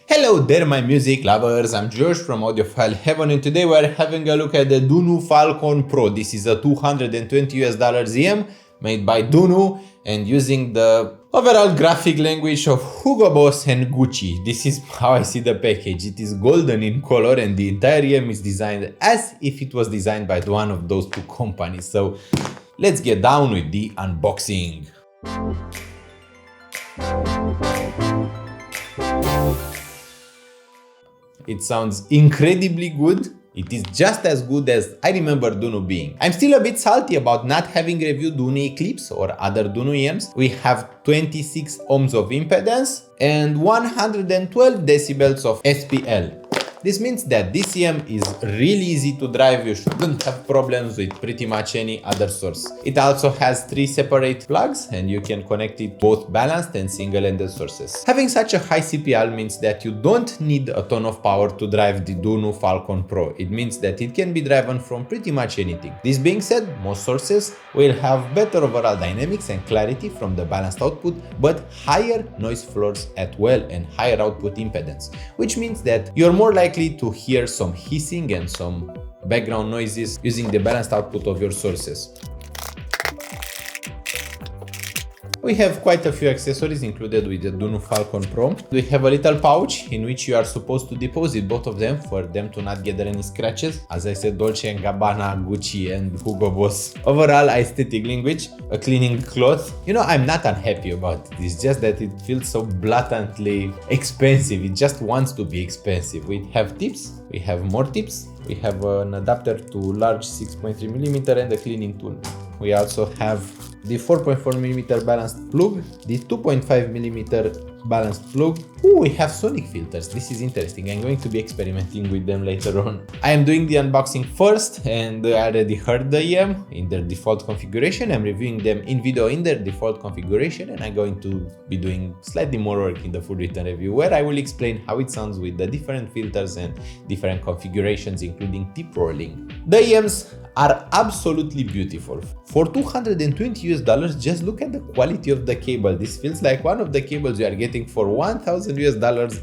Hello there my music lovers, I'm George from audiophile-heaven and today we're having a look at the Dunu Falcon Pro. This is a $220 EM made by Dunu and using the overall graphic language of Hugo Boss and Gucci. This is how I see the package. It is golden in color and the entire EM is designed as if it was designed by one of those two companies. So let's get down with the unboxing. It sounds incredibly good. It is just as good as I remember Dunu being. I'm still a bit salty about not having reviewed Dunu Eclipse or other Dunu EMs. We have 26 ohms of impedance and 112 decibels of SPL. This means that this EM is really easy to drive. You shouldn't have problems with pretty much any other source. It also has 3 separate plugs and you can connect it both balanced and single-ended sources. Having such a high CPL means that you don't need a ton of power to drive the Dunu Falcon Pro. It means that it can be driven from pretty much anything. This being said, most sources will have better overall dynamics and clarity from the balanced output, but higher noise floors as well and higher output impedance, which means that you're more likely to hear some hissing and some background noises using the balanced output of your sources. We have quite a few accessories included with the Dunu Falcon Pro. We have a little pouch in which you are supposed to deposit both of them for them to not gather any scratches. As I said, Dolce & Gabbana, Gucci and Hugo Boss. Overall aesthetic language, a cleaning cloth. You know, I'm not unhappy about it. It's just that it feels so blatantly expensive. It just wants to be expensive. We have tips, we have more tips. We have an adapter to large 6.3mm and a cleaning tool. We also have the 4.4mm balanced plug, the 2.5mm balanced plug. Ooh, we have sonic filters. This is interesting. I'm going to be experimenting with them later on. I am doing the unboxing first and I already heard the EM in their default configuration. I'm reviewing them in video in their default configuration and I'm going to be doing slightly more work in the full written review where I will explain how it sounds with the different filters and different configurations including tip rolling. The EMs are absolutely beautiful. For $220 just look at the quality of the cable. This feels like one of the cables you are getting for $1,000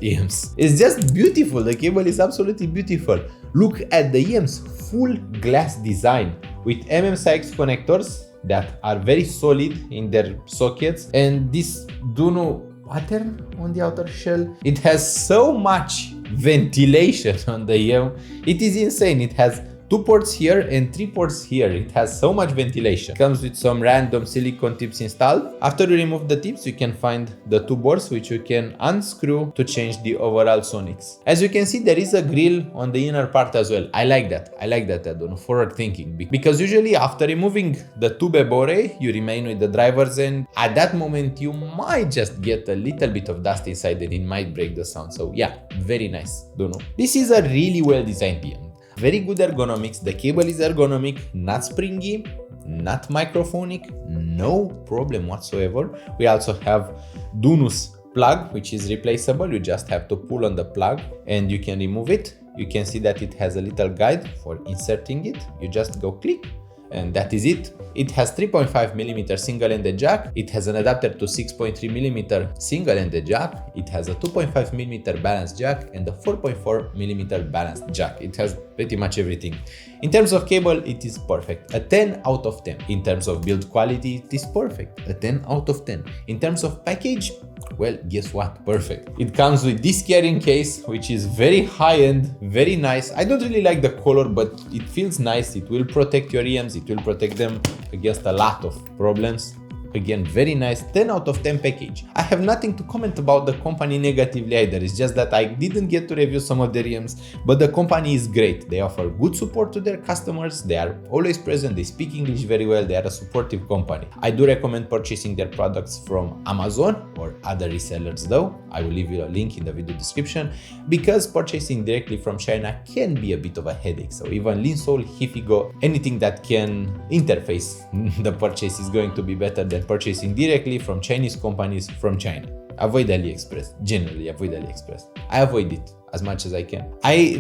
EMs. It's just beautiful. The cable is absolutely beautiful. Look at the EM's full glass design with MMCX connectors that are very solid in their sockets, and this Dunu pattern on the outer shell. It has so much ventilation on the EM. It is insane. It has 2 ports here and 3 ports here. It has so much ventilation. It comes with some random silicone tips installed. After you remove the tips, you can find the 2 boards which you can unscrew to change the overall sonics. As you can see, there is a grill on the inner part as well. I like that. I like that, I don't know, forward thinking. Because usually after removing the tube bore, you remain with the drivers and at that moment you might just get a little bit of dust inside and it might break the sound. So yeah, very nice, don't know. This is a really well designed EM. Very good ergonomics. The cable is ergonomic, not springy, not microphonic, no problem whatsoever. We also have Dunu's plug, which is replaceable. You just have to pull on the plug and you can remove it. You can see that it has a little guide for inserting it. You just go click and that is it. It has 3.5mm single-ended jack. It has an adapter to 6.3mm single-ended jack. It has a 2.5mm balanced jack and a 4.4mm balanced jack. It has pretty much everything. In terms of cable, it is perfect. A 10 out of 10. In terms of build quality, it is perfect. A 10 out of 10. In terms of package, well, guess what? Perfect. It comes with this carrying case, which is very high-end, very nice. I don't really like the color, but it feels nice. It will protect your EMs. It will protect them against a lot of problems. Again, very nice, 10 out of 10 package. I have nothing to comment about the company negatively either. It's just that I didn't get to review some of their EMs, but the company is great. They offer good support to their customers. They are always present. They speak English very well. They are a supportive company. I do recommend purchasing their products from Amazon or other resellers though. I will leave you a link in the video description because purchasing directly from China can be a bit of a headache. So even Linsol, Hifigo, anything that can interface the purchase is going to be better than purchasing directly from Chinese companies from China. Avoid AliExpress. Generally avoid AliExpress. I avoid it. as much as I can.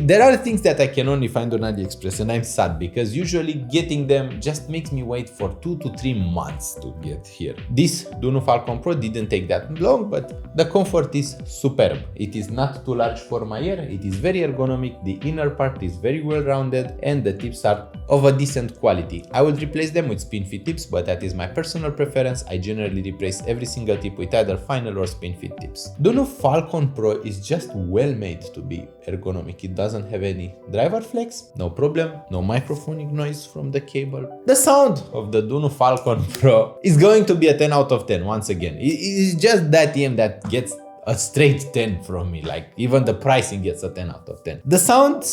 There are things that I can only find on AliExpress and I'm sad because usually getting them just makes me wait for 2 to 3 months to get here. This Dunu Falcon Pro didn't take that long, but the comfort is superb. It is not too large for my ear, it is very ergonomic, the inner part is very well rounded and the tips are of a decent quality. I would replace them with spin fit tips, but that is my personal preference. I generally replace every single tip with either final or spin fit tips. Dunu Falcon Pro is just well made to be ergonomic. It doesn't have any driver flex, no problem, no microphonic noise from the cable. The sound of the Dunu Falcon Pro is going to be a 10 out of 10 once again. It's just that EM that gets a straight 10 from me, like even the pricing gets a 10 out of 10. The sound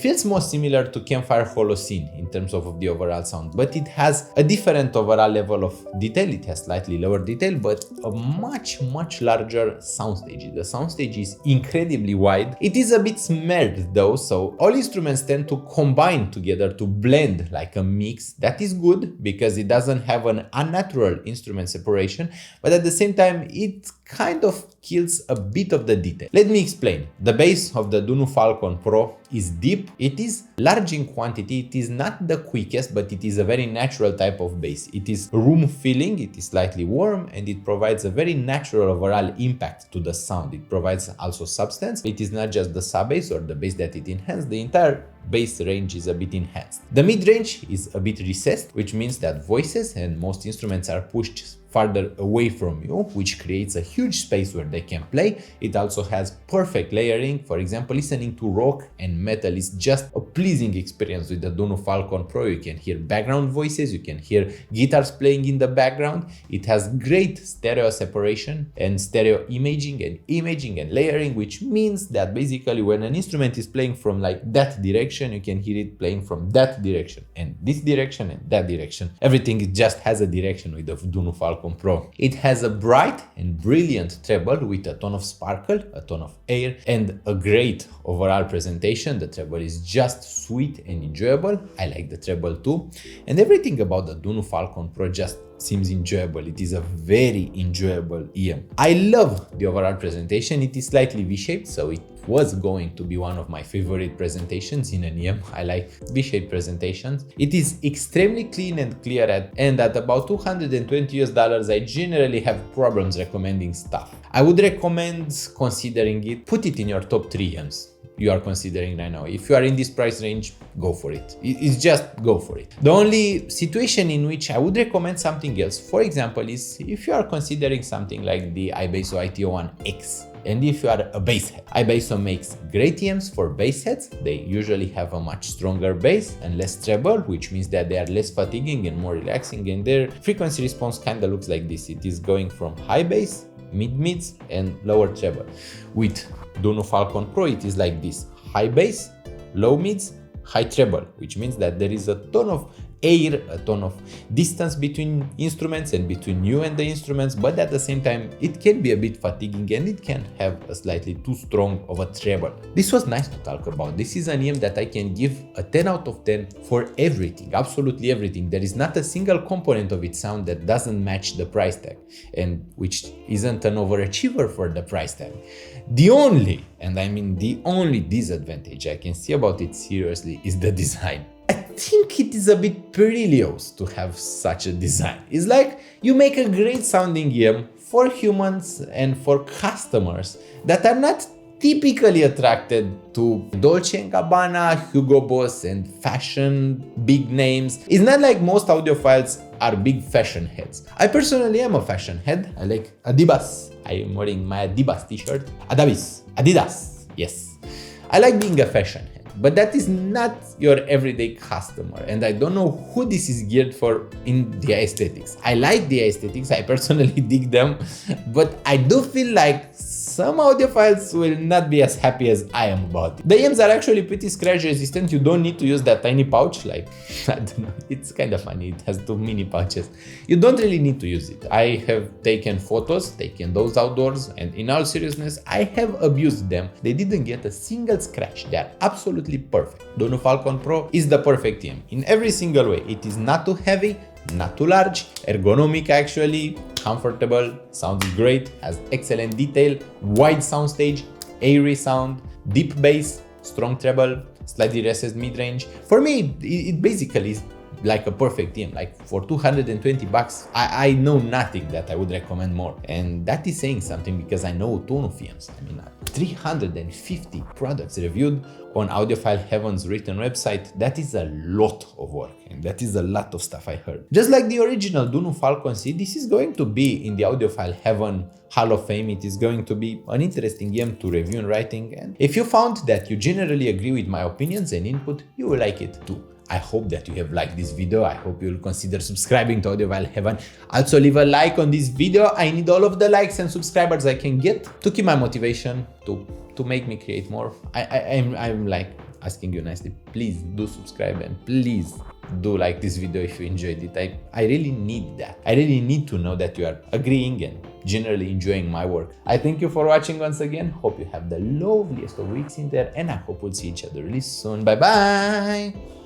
feels more similar to Campfire Holocene in terms of the overall sound, but it has a different overall level of detail. It has slightly lower detail, but a much larger soundstage. The soundstage is incredibly wide. It is a bit smeared though, so all instruments tend to combine together to blend like a mix. That is good because it doesn't have an unnatural instrument separation, but at the same time it kind of kills a bit of the detail. Let me explain. The bass of the Dunu Falcon Pro is deep. It is large in quantity. It is not the quickest, but it is a very natural type of bass. It is room filling, it is slightly warm, and it provides a very natural overall impact to the sound. It provides also substance. It is not just the sub bass or the bass that it enhances, the entire bass range is a bit enhanced. The mid range is a bit recessed, which means that voices and most instruments are pushed farther away from you, which creates a huge space where they can play. It also has perfect layering. For example, listening to rock and metal is just a pleasing experience with the Dunu Falcon Pro. You can hear background voices, you can hear guitars playing in the background. It has great stereo separation and stereo imaging and layering, which means that basically when an instrument is playing from like that direction, you can hear it playing from that direction and this direction and that direction. Everything just has a direction with the Dunu Falcon Pro. It has a bright and brilliant treble with a ton of sparkle, a ton of air, and a great overall presentation. The treble is just sweet and enjoyable. I like the treble too. And everything about the Dunu Falcon Pro just seems enjoyable. It is a very enjoyable EM. I love the overall presentation. It is slightly V-shaped, so it was going to be one of my favorite presentations in an EM. I like V-shaped presentations. It is extremely clean and clear and at about $220 I generally have problems recommending stuff. I would recommend considering it, put it in your top 3 EMs you are considering right now. If you are in this price range, go for it. It's just go for it. The only situation in which I would recommend something else, for example, is if you are considering something like the iBasso IT01X. And if you are a bass head, iBasso makes great EMs for bass heads. They usually have a much stronger bass and less treble, which means that they are less fatiguing and more relaxing, and their frequency response kind of looks like this. It is going from high bass, mid-mids, and lower treble. With Dunu Falcon Pro, it is like this: high bass, low mids, high treble, which means that there is a ton of air, a ton of distance between instruments and between you and the instruments, but at the same time it can be a bit fatiguing and it can have a slightly too strong of a treble. This was nice to talk about. This is an EM that I can give a 10 out of 10 for everything, absolutely everything. There is not a single component of its sound that doesn't match the price tag, and which isn't an overachiever for the price tag. The only, and I mean the only disadvantage I can see about it seriously is the design. I think it is a bit perilous to have such a design. It's like you make a great sounding EM for humans and for customers that are not typically attracted to Dolce & Gabbana, Hugo Boss and fashion big names. It's not like most audiophiles are big fashion heads. I personally am a fashion head. I like Adidas. I am wearing my Adidas t-shirt. Adidas, yes. I like being a fashion head. But that is not your everyday customer, and I don't know who this is geared for in the aesthetics. I like the aesthetics, I personally dig them, but I do feel like some audiophiles will not be as happy as I am about it. The EMs are actually pretty scratch resistant. You don't need to use that tiny pouch, like, I don't know, it's kind of funny, it has 2 mini pouches. You don't really need to use it. I have taken photos, taken those outdoors, and in all seriousness, I have abused them. They didn't get a single scratch. They are absolutely perfect. Dunu Falcon Pro is the perfect EM in every single way. It is not too heavy, not too large, ergonomic actually, comfortable, sounds great, has excellent detail, wide soundstage, airy sound. deep bass, strong treble, slightly recessed mid-range. For me, it basically is like a perfect EM. Like for 220 bucks, I know nothing that I would recommend more. And that is saying something because I know a ton of EMs. I mean, 350 products reviewed on audiophile-heaven's written website. That is a lot of work, and that is a lot of stuff I heard. Just like the original Dunu Falcon C, this is going to be in the audiophile-heaven Hall of Fame. It is going to be an interesting EM to review and writing. And if you found that you generally agree with my opinions and input, you will like it too. I hope that you have liked this video. I hope you'll consider subscribing to audiophile-heaven. Also leave a like on this video. I need all of the likes and subscribers I can get to keep my motivation to make me create more. I'm like asking you nicely, please do subscribe and please do like this video if you enjoyed it. I really need that. I really need to know that you are agreeing and generally enjoying my work. I thank you for watching once again. Hope you have the loveliest of weeks in there, and I hope we'll see each other really soon. Bye bye.